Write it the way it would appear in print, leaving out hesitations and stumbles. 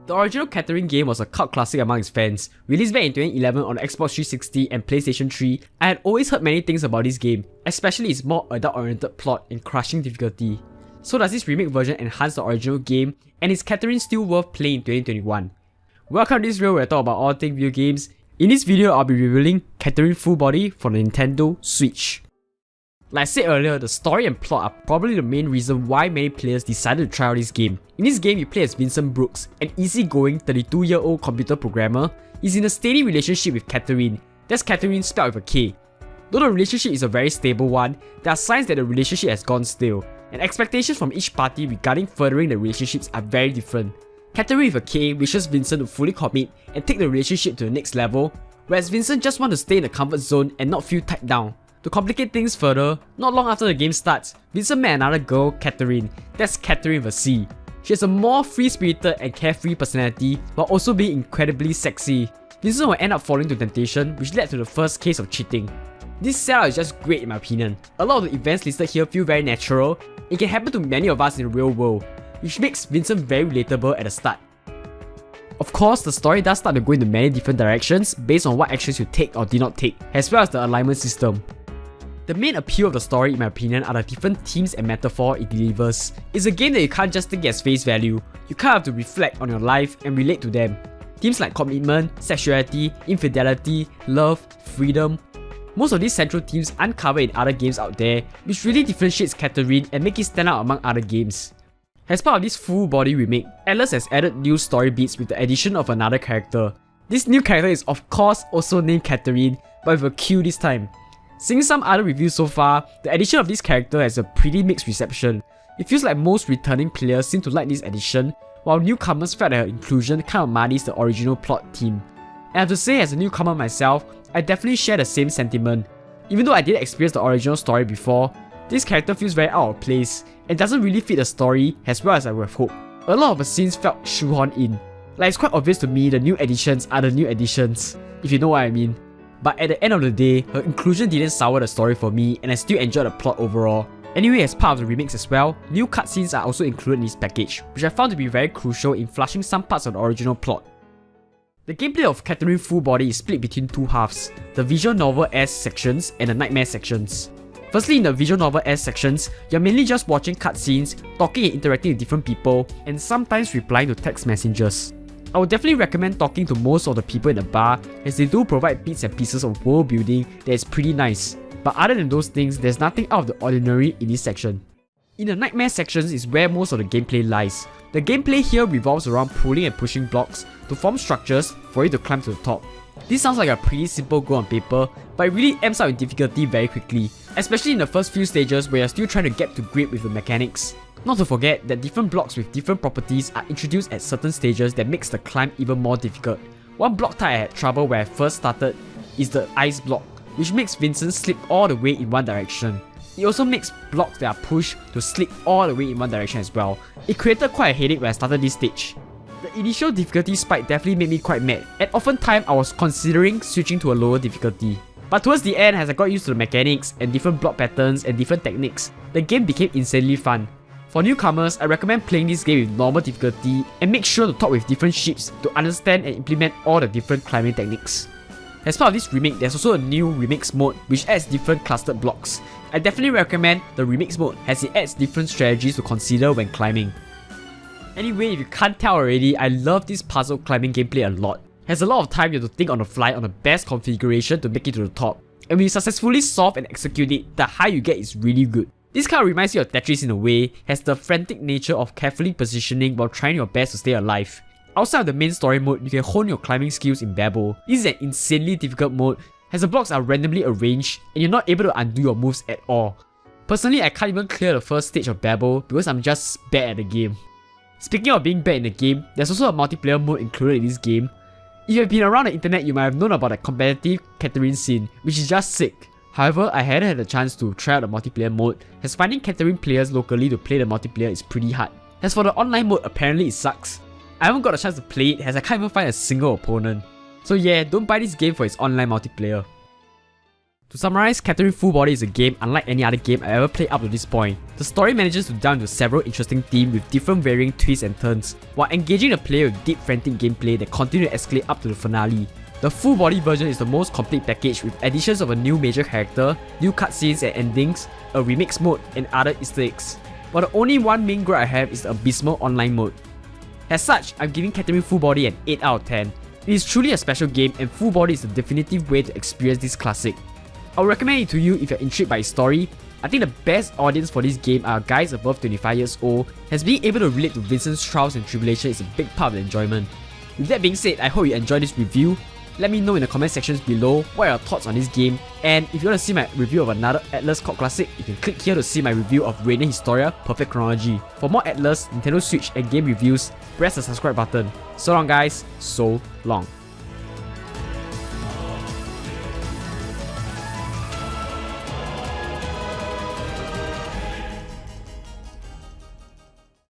The original Qatherine game was a cult classic among its fans. Released back in 2011 on Xbox 360 and PlayStation 3, I had always heard many things about this game, especially its more adult-oriented plot and crushing difficulty. So does this remake version enhance the original game, and is Qatherine still worth playing in 2021? Welcome to this video where I talk about all things video games. In this video, I'll be revealing Qatherine Full Body for the Nintendo Switch. Like I said earlier, the story and plot are probably the main reason why many players decided to try out this game. In this game, you play as Vincent Brooks, an easygoing 32-year-old computer programmer. He's in a steady relationship with Qatherine. That's Qatherine spelled with a K. Though the relationship is a very stable one, there are signs that the relationship has gone stale, and expectations from each party regarding furthering the relationships are very different. Qatherine with a K wishes Vincent to fully commit and take the relationship to the next level, whereas Vincent just wants to stay in the comfort zone and not feel tied down. To complicate things further, not long after the game starts, Vincent met another girl, Qatherine. That's Qatherine with a C. She has a more free-spirited and carefree personality, while also being incredibly sexy. Vincent will end up falling to temptation, which led to the first case of cheating. This setup is just great in my opinion. A lot of the events listed here feel very natural. It can happen to many of us in the real world, which makes Vincent very relatable at the start. Of course, the story does start to go into many different directions based on what actions you take or did not take, as well as the alignment system. The main appeal of the story, in my opinion, are the different themes and metaphor it delivers. It's a game that you can't just take as face value. You kind of have to reflect on your life and relate to them. Themes like commitment, sexuality, infidelity, love, freedom. Most of these central themes aren't covered in other games out there, which really differentiates Qatherine and make it stand out among other games. As part of this full body remake, Atlas has added new story beats with the addition of another character. This new character is of course also named Qatherine, but with a Q this time. Seeing some other reviews so far, the addition of this character has a pretty mixed reception. It feels like most returning players seem to like this addition, while newcomers felt that her inclusion kind of muddies the original plot theme. And I have to say, as a newcomer myself, I definitely share the same sentiment. Even though I didn't experience the original story before, this character feels very out of place and doesn't really fit the story as well as I would have hoped. A lot of the scenes felt shoehorned in. Like, it's quite obvious to me the new additions are the new additions, if you know what I mean. But at the end of the day, her inclusion didn't sour the story for me and I still enjoyed the plot overall. Anyway, as part of the remakes as well, new cutscenes are also included in this package, which I found to be very crucial in flushing some parts of the original plot. The gameplay of Qatherine Full Body is split between two halves, the visual novel-esque sections and the nightmare sections. Firstly, in the visual novel-esque sections, you're mainly just watching cutscenes, talking and interacting with different people, and sometimes replying to text messages. I would definitely recommend talking to most of the people in the bar, as they do provide bits and pieces of world building that is pretty nice. But other than those things, there's nothing out of the ordinary in this section. In the nightmare sections is where most of the gameplay lies. The gameplay here revolves around pulling and pushing blocks to form structures for you to climb to the top. This sounds like a pretty simple goal on paper, but it really amps up in difficulty very quickly, especially in the first few stages where you're still trying to get to grip with the mechanics. Not to forget that different blocks with different properties are introduced at certain stages that makes the climb even more difficult. One block type I had trouble when I first started is the ice block, which makes Vincent slip all the way in one direction. It also makes blocks that are pushed to slip all the way in one direction as well. It created quite a headache when I started this stage. The initial difficulty spike definitely made me quite mad, and oftentimes I was considering switching to a lower difficulty. But towards the end, as I got used to the mechanics and different block patterns and different techniques, the game became insanely fun. For newcomers, I recommend playing this game with normal difficulty and make sure to talk with different ships to understand and implement all the different climbing techniques. As part of this remake, there's also a new remix mode which adds different clustered blocks. I definitely recommend the remix mode as it adds different strategies to consider when climbing. Anyway, if you can't tell already, I love this puzzle climbing gameplay a lot. It has a lot of time you have to think on the fly on the best configuration to make it to the top. And when you successfully solve and execute it, the high you get is really good. This kind of reminds you of Tetris in a way, has the frantic nature of carefully positioning while trying your best to stay alive. Outside of the main story mode, you can hone your climbing skills in Babel. This is an insanely difficult mode, as the blocks are randomly arranged and you're not able to undo your moves at all. Personally, I can't even clear the first stage of Babel because I'm just bad at the game. Speaking of being bad in the game, there's also a multiplayer mode included in this game. If you've been around the internet, you might have known about the competitive Qatherine scene, which is just sick. However, I hadn't had the chance to try out the multiplayer mode, as finding Qatherine players locally to play the multiplayer is pretty hard. As for the online mode, apparently it sucks. I haven't got a chance to play it as I can't even find a single opponent. So yeah, don't buy this game for its online multiplayer. To summarize, Qatherine Full Body is a game unlike any other game I ever played up to this point. The story manages to delve into several interesting themes with different varying twists and turns, while engaging the player with deep frantic gameplay that continue to escalate up to the finale. The full body version is the most complete package with additions of a new major character, new cutscenes and endings, a remix mode, and other easter eggs. But the only one main gripe I have is the abysmal online mode. As such, I'm giving Qatherine Full Body an 8 out of 10. It is truly a special game and Full Body is the definitive way to experience this classic. I would recommend it to you if you're intrigued by its story. I think the best audience for this game are guys above 25 years old, as being able to relate to Vincent's trials and tribulations is a big part of the enjoyment. With that being said, I hope you enjoyed this review. Let me know in the comment sections below what are your thoughts on this game, and if you want to see my review of another Atlas cult classic, you can click here to see my review of Reign Historia Perfect Chronology. For more Atlas, Nintendo Switch and game reviews, press the subscribe button. So long guys, so long.